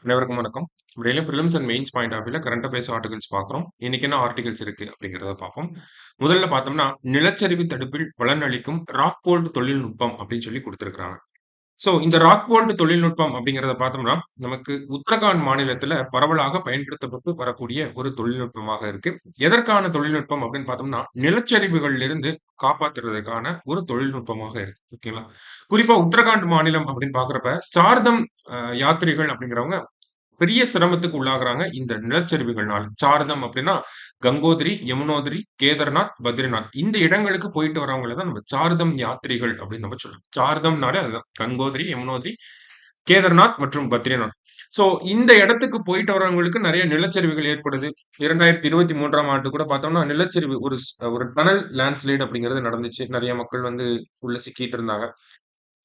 அனைவருக்கும் வணக்கம். Daily prelims and mains point of வியூல கரண்ட் அஃபேர்ஸ் ஆர்டிகல்ஸ் பார்க்குறோம். இன்னைக்கு என்ன ஆர்டிகல்ஸ் இருக்கு அப்படிங்கிறத பார்ப்போம். முதல்ல பார்த்தோம்னா, நிலச்சரிவு தடுப்பில் பலனளிக்கும் ராக்போல்ட் தொழில்நுட்பம் அப்படின்னு சொல்லி குடுத்திருக்காங்க. ஸோ இந்த ராக்போல்ட் தொழில்நுட்பம் அப்படிங்கிறத பார்த்தோம்னா, நமக்கு உத்தரகாண்ட் மாநிலத்தில பரவலாக பயன்படுத்தப்பட்டு வரக்கூடிய ஒரு தொழில்நுட்பமாக இருக்கு. எதற்கான தொழில்நுட்பம் அப்படின்னு பார்த்தோம்னா, நிலச்சரிவுகளிலிருந்து காப்பாத்துறதுக்கான ஒரு தொழில்நுட்பமாக இருக்கு. ஓகேங்களா? குறிப்பா உத்தரகாண்ட் மாநிலம் அப்படின்னு பார்க்கிறப்ப, சார்தம் யாத்ரிகள் அப்படிங்கிறவங்க பெரிய சிரமத்துக்கு உள்ளாகுறாங்க இந்த நிலச்சரிவுகள்னால. சார்தம் அப்படின்னா, கங்கோத்ரி, யமுனோத்ரி, கேதார்நாத், பத்ரிநாத் இந்த இடங்களுக்கு போயிட்டு வரவங்கள தான் நம்ம சார்தம் யாத்ரிகள் அப்படின்னு நம்ம சொல்றோம். சார்தம்னாலே அதுதான். கங்கோத்ரி, யமுனோத்ரி, கேதார்நாத் மற்றும் பத்ரிநாத். ஸோ இந்த இடத்துக்கு போயிட்டு வரவங்களுக்கு நெறைய நிலச்சரிவுகள் ஏற்படுது. 2023ஆம் ஆண்டு கூட பார்த்தோம்னா, நிலச்சரிவு ஒரு டனல் லேண்ட்ஸ்லைட் அப்படிங்கிறது நடந்துச்சு. நெறைய மக்கள் வந்து உள்ள சிக்கிட்டு இருந்தாங்க.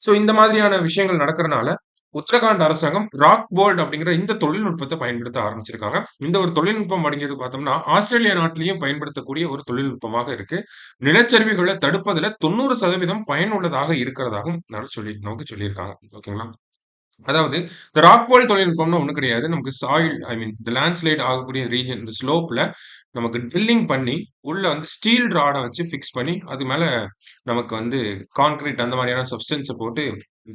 ஸோ இந்த மாதிரியான விஷயங்கள் நடக்கிறனால, உத்தரகாண்ட் அரசாங்கம் ராக் போல்ட் அப்படிங்கிற இந்த தொழில்நுட்பத்த பயன்படுத்த ஆரம்பிச்சிருக்காங்க. இந்த ஒரு தொழில்நுட்பம் அப்படிங்கிறது பார்த்தோம்னா, ஆஸ்திரேலியா நாட்டிலேயும் பயன்படுத்தக்கூடிய ஒரு தொழில்நுட்பமாக இருக்கு. நிலச்சரிவுகள தடுப்பதில 90% பயனுள்ளதாக இருக்கிறதாகவும் நமக்கு சொல்லியிருக்காங்க. ஓகேங்களா? அதாவது இந்த ராக் போல் தொழில்நுட்பம்னு ஒண்ணும் கிடையாது. நமக்கு சாயில் இந்த லேண்ட்ஸ்லைட் ஆகக்கூடிய ரீஜன் இந்த ஸ்லோப்ல நமக்கு ட்ரில்லிங் பண்ணி, உள்ள வந்து ஸ்டீல் ராட வச்சு ஃபிக்ஸ் பண்ணி, அது மேல நமக்கு வந்து கான்கிரீட் அந்த மாரியான சப்ஸ்டன்ஸ போட்டு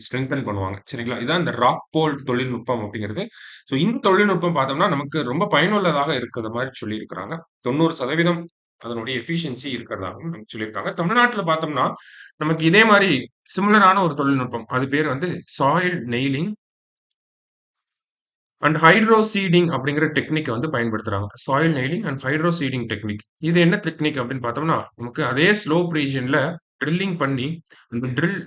ஸ்ட்ரெங்தன் பண்ணுவாங்க. சரிங்களா? இதான் இந்த ராக் போல் தொழில்நுட்பம் அப்படிங்கிறது. ஸோ இந்த தொழில்நுட்பம் பார்த்தோம்னா, நமக்கு ரொம்ப பயனுள்ளதாக இருக்கிற மாரி சொல்லியிருக்கிறாங்க. 90% அதனுடைய எஃபிஷியன்சி இருக்கிறதாகவும் நமக்கு சொல்லியிருக்காங்க. தமிழ்நாட்டுல பார்த்தோம்னா, நமக்கு இதே மாரி சிமிலரான ஒரு தொழில்நுட்பம். அது பேர் வந்து soil nailing and hydro seeding அப்படிங்கிற டெக்னிக்க வந்து பயன்படுத்துறாங்க. Soil nailing and hydro seeding technique. இது என்ன டெக்னிக் அப்படின்னு பார்த்தோம்னா, நமக்கு அதே ஸ்லோப் ரீஜியன்ல ட்ரில்லிங் பண்ணி, அந்த ட்ரில்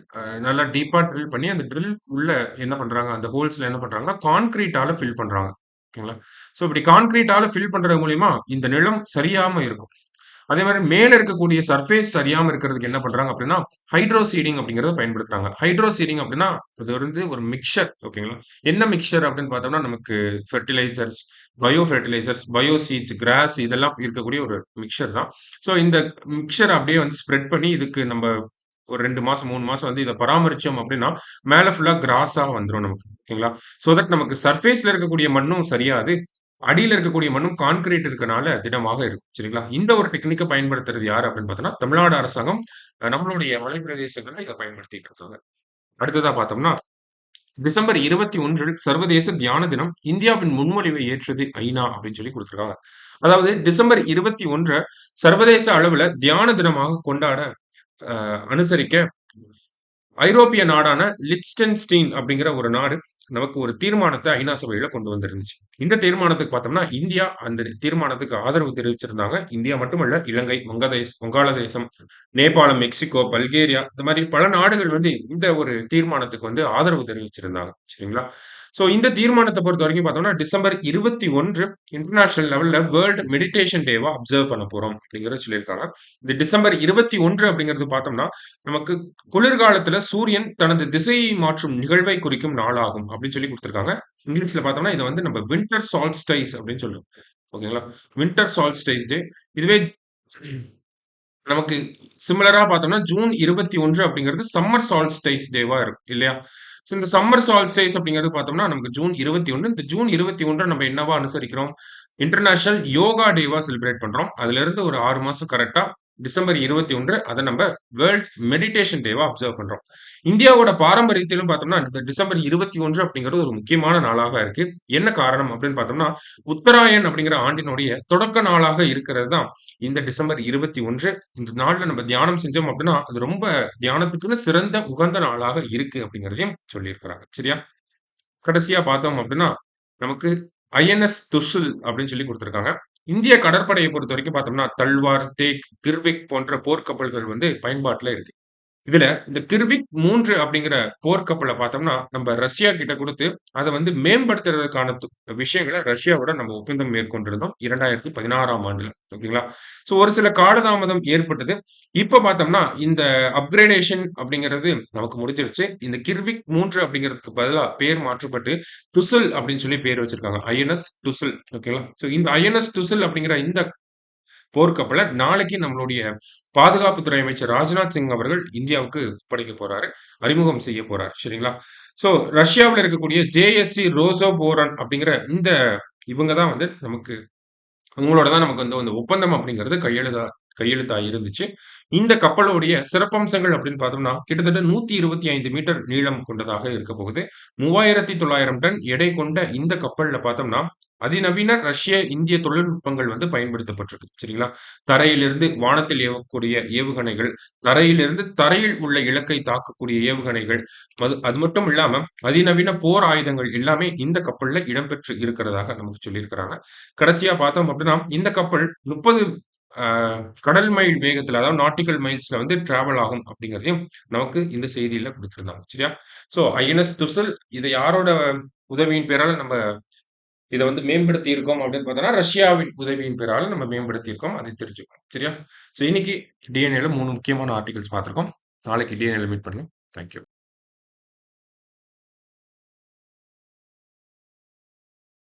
நல்லா டீப்பா ட்ரில் பண்ணி, அந்த ட்ரில் உள்ள என்ன பண்றாங்க, அந்த ஹோல்ஸ்ல என்ன பண்றாங்கன்னா, கான்கிரீட்டால ஃபில் பண்றாங்க. ஓகேங்களா? ஸோ இப்படி கான்கிரீட்டால ஃபில் பண்றது மூலியமா, இந்த நிலம் சரியாம இருக்கும். அதே மாரி மேல இருக்கக்கூடிய சர்ஃபேஸ் சரியாம இருக்கிறதுக்கு என்ன பண்றாங்க அப்படின்னா, ஹைட்ரோ சீடிங் அப்படிங்கிறத பயன்படுத்துறாங்க. ஹைட்ரோ சீடிங் அப்படின்னா, இது வந்து ஒரு மிக்ஸ்சர் ஓகேங்களா? என்ன மிக்ஸ்சர் அப்படின்னு பார்த்தோம்னா, நமக்கு fertilisers, bio fertilisers, bio seeds, grass இதெல்லாம் இருக்கக்கூடிய ஒரு மிக்ஸ்சர் தான். ஸோ இந்த மிக்ஸ்சர அப்படியே வந்து ஸ்ப்ரெட் பண்ணி இதுக்கு நம்ப ஒரு 2 மாசம், 3 மாசம் வந்து இத பராமரிச்சோம் அப்படின்னா, மேல ஃபுல்லா கிராஸா வந்துரும் நமக்கு. ஓகேங்களா? ஸோ தட் நமக்கு சர்ஃபேஸ்ல இருக்கக்கூடிய மண்ணும் சரியாது, அடியில இருக்கக்கூடிய மண்ணும் கான்கிரீட் இருக்கனால திடமாக இருக்கும். சரிங்களா? இந்த ஒரு டெக்னிக்க பயன்படுத்துறது யாரு அப்படின்னு பார்த்தோம்னா, தமிழ்நாடு அரசாங்கம் நம்மளுடைய மலைப் பிரதேசங்கள்ல இத பயன்படுத்திட்டு இருக்காங்க. அடுத்ததா பார்த்தோம்னா, டிசம்பர் 21 சர்வதேச தியான தினம். இந்தியாவின் முன்மொழிவை ஏற்றது ஐநா அப்படின்னு சொல்லி குடுத்திருக்காங்க. அதாவது டிசம்பர் 21 சர்வதேச அளவுல தியான தினமாக கொண்டாட அனுசரிக்க ஐரோப்பிய நாடான லிechtenstein அப்படிங்கிற ஒரு நாடு நமக்கு ஒரு தீர்மானத்த ஐநா சபையில கொண்டு வந்திருந்துச்சு. இந்த தீர்மானத்துக்கு பார்த்தோம்னா, இந்தியா அந்த தீர்மானத்துக்கு ஆதரவு தெரிவிச்சிருந்தாங்க. இந்தியா மட்டுமல்ல, இலங்கை, வங்காளதேசம், நேபாளம், மெக்சிகோ, பல்கேரியா இந்த மாரி பல நாடுகள் வந்து இந்த ஒரு தீர்மானத்துக்கு வந்து ஆதரவு தெரிவிச்சிருந்தாங்க. சரிங்களா? ஸோ இந்த தீர்மானத்த பொறுத்தவரைக்கும் பார்த்தோம்னா, டிசம்பர் 21 இன்டர்நேஷனல் லெவல்ல வேர்ல்ட் மெடிடேஷன் டேவா அப்சர்வ் பண்ண போறோம் அப்படிங்கிறத சொல்லியிருக்காங்க. இந்த டிசம்பர் 21 அப்படிங்கிறது பார்த்தோம்னா, நமக்கு குளிர்காலத்துல சூரியன் தனது திசையை மாற்றும் நிகழ்வை குறிக்கும் நாளாகும் அப்படின்னு சொல்லி குடுத்திருக்காங்க. இங்கிலீஷ்ல பார்த்தோம்னா, இத வந்து நம்ம வின்டர் சால்ஸ்டைஸ் அப்படின்னு சொல்லுவோம். ஓகேங்களா? வின்டர் சால்ஸ்டைஸ் டே. இதுவே நமக்கு சிமிலரா பார்த்தோம்னா, ஜூன் 21 அப்படிங்கிறது சம்மர் சால்ஸ்டைஸ் டேவா இருக்கும் இல்லையா? ஸோ இந்த சம்மர் சால்ஸ்டைஸ் அப்படிங்கிறது பார்த்தோம்னா, நமக்கு ஜூன் 21 இந்த ஜூன் 21 நம்ம என்னவா அனுசரிக்கிறோம்? இன்டர்நேஷனல் யோகா டேவா செலிப்ரேட் பண்றோம். அதிலிருந்து ஒரு 6 மாசம் கரெக்ட்டா டிசம்பர் 21 அத நம்ம வேர்ல்ட் மெடிடேஷன் டேவா அப்சர்வ் பண்றோம். இந்தியாவோட பாரம்பரியத்திலும் பார்த்தோம்னா, இந்த டிசம்பர் 21 அப்படிங்கிறது ஒரு முக்கியமான நாளாக இருக்கு. என்ன காரணம் அப்படின்னு பார்த்தோம்னா, உத்தராயன் அப்படிங்கிற ஆண்டினுடைய தொடக்க நாளாக இருக்கிறது தான் இந்த டிசம்பர் 21. இந்த நாள்ல நம்ம தியானம் செஞ்சோம் அப்படின்னா, அது ரொம்ப தியானத்துக்குன்னு சிறந்த உகந்த நாளாக இருக்கு அப்படிங்கிறதையும் சொல்லியிருக்கிறாங்க. சரியா? கடைசியா பார்த்தோம் அப்படின்னா, நமக்கு ஐஎன்எஸ் துர்சுல் அப்படின்னு சொல்லி குடுத்திருக்காங்க. இந்திய கடற்படையை பொறுத்தவரைக்கும் பார்த்தோம்னா, தல்வார், தேக், கிர்விக் போன்ற போர்க்கப்பல்கள் வந்து பயன்பாட்டுல இருக்கு. இதுல இந்த கிர்விக் 3 அப்படிங்கிற போர்க்கப்பல பார்த்தோம்னா, நம்ம ரஷ்யா கிட்ட குடுத்து, அத வந்து மேம்படுத்துறதுக்கான விஷயங்கள ரஷ்யாவோட நம்ம ஒப்பந்தம் மேற்கொண்டிருந்தோம். 2016ஆம் ஆண்டுல. ஓகேங்களா? ஸோ ஒரு சில காலதாமதம் ஏற்பட்டது. இப்ப பார்த்தோம்னா, இந்த அப்கிரேடேஷன் அப்படிங்கிறது நமக்கு முடிஞ்சிருச்சு. இந்த கிர்விக் 3 அப்படிங்கிறதுக்கு பதிலா பேர் மாற்றப்பட்டு, துசுல் அப்படின்னு சொல்லி பேர் வச்சிருக்காங்க. ஐஎன்எஸ் துசுல். ஓகேங்களா? ஸோ இந்த ஐஎன்எஸ் துசுல் அப்படிங்கிற இந்த போர்க்கப்பல நாளைக்கு நம்மளுடைய பாதுகாப்புத்துறை அமைச்சர் ராஜ்நாத் சிங் அவர்கள் இந்தியாவுக்கு ஒப்படைக்க போறாரு. அறிமுகம் செய்ய போறாரு. சரிங்களா? ஸோ ரஷ்யாவுல இருக்கக்கூடிய ஜேஎஸ்சி ரோசோபோரன் அப்படிங்கிற இவங்க தான் வந்து நமக்கு உங்களோட தான் நமக்கு வந்து அந்த ஒப்பந்தம் அப்படிங்கிறது கையெழுத்தா இருந்துச்சு. இந்த கப்பலுடைய சிறப்பம்சங்கள் அப்படின்னு பார்த்தோம்னா, கிட்டத்தட்ட 125 மீட்டர் நீளம் கொண்டதாக இருக்க போகுது. 3900 டன் எடை கொண்ட இந்த கப்பல்ல பார்த்தோம்னா, அதிநவீன ரஷ்ய, இந்திய தொழில்நுட்பங்கள் வந்து பயன்படுத்தப்பட்டிருக்கு. சரிங்களா? தரையிலிருந்து வானத்தில் ஏவக்கூடிய ஏவுகணைகள், தரையிலிருந்து தரையில் உள்ள இலக்கை தாக்கக்கூடிய ஏவுகணைகள், அது மட்டும் இல்லாம அதிநவீன போர் ஆயுதங்கள் எல்லாமே இந்த கப்பல்ல இடம்பெற்று இருக்கிறதாக நமக்கு சொல்லியிருக்கிறாங்க. கடைசியா பார்த்தோம் அப்படின்னா, இந்த கப்பல் 30 அ கடல் மைல் வேகத்துல, அதாவது நாட்டிக்கல் மைல்ஸ்ல வந்து டிராவல் ஆகும் அப்படிங்கிறதையும் நமக்கு இந்த செய்தியில குடுத்திருந்தாங்க. சரியா? ஸோ ஐஎன்எஸ் துர்சல் இத யாரோட உதவியின் பேரால நம்ம இத வந்து மேம்படுத்தி இருக்கோம் அப்படின்னு பார்த்தோம்னா, ரஷ்யாவின் உதவியின் பேரால நம்ம மேம்படுத்தி இருக்கோம். அதை தெரிஞ்சுக்கணும். சரியா? ஸோ இன்னைக்கு டிஎன்ஏல 3 முக்கியமான ஆர்டிகில்ஸ் பார்த்திருக்கோம். நாளைக்கு டிஎன்ஏல மீட் பண்ணலாம். Thank you.